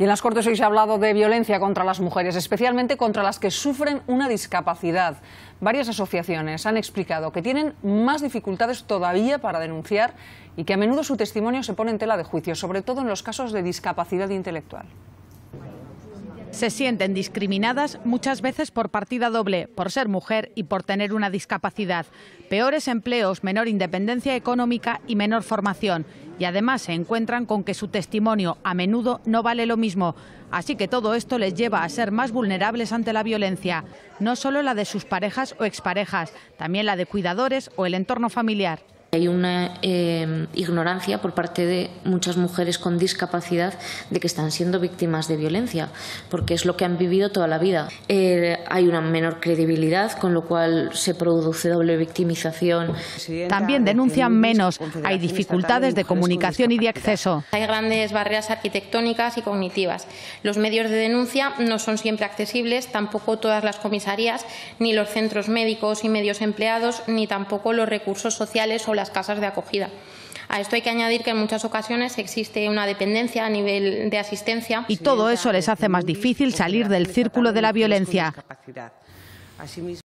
Y en las Cortes hoy se ha hablado de violencia contra las mujeres, especialmente contra las que sufren una discapacidad. Varias asociaciones han explicado que tienen más dificultades todavía para denunciar y que a menudo su testimonio se pone en tela de juicio, sobre todo en los casos de discapacidad intelectual. Se sienten discriminadas muchas veces por partida doble, por ser mujer y por tener una discapacidad. Peores empleos, menor independencia económica y menor formación. Y además se encuentran con que su testimonio a menudo no vale lo mismo. Así que todo esto les lleva a ser más vulnerables ante la violencia. No solo la de sus parejas o exparejas, también la de cuidadores o el entorno familiar. Hay una ignorancia por parte de muchas mujeres con discapacidad de que están siendo víctimas de violencia, porque es lo que han vivido toda la vida. Hay una menor credibilidad, con lo cual se produce doble victimización. También denuncian menos, hay dificultades de comunicación y de acceso. Hay grandes barreras arquitectónicas y cognitivas. Los medios de denuncia no son siempre accesibles, tampoco todas las comisarías, ni los centros médicos y medios empleados, ni tampoco los recursos sociales o las casas de acogida. A esto hay que añadir que en muchas ocasiones existe una dependencia a nivel de asistencia. Y todo eso les hace más difícil salir del círculo de la violencia.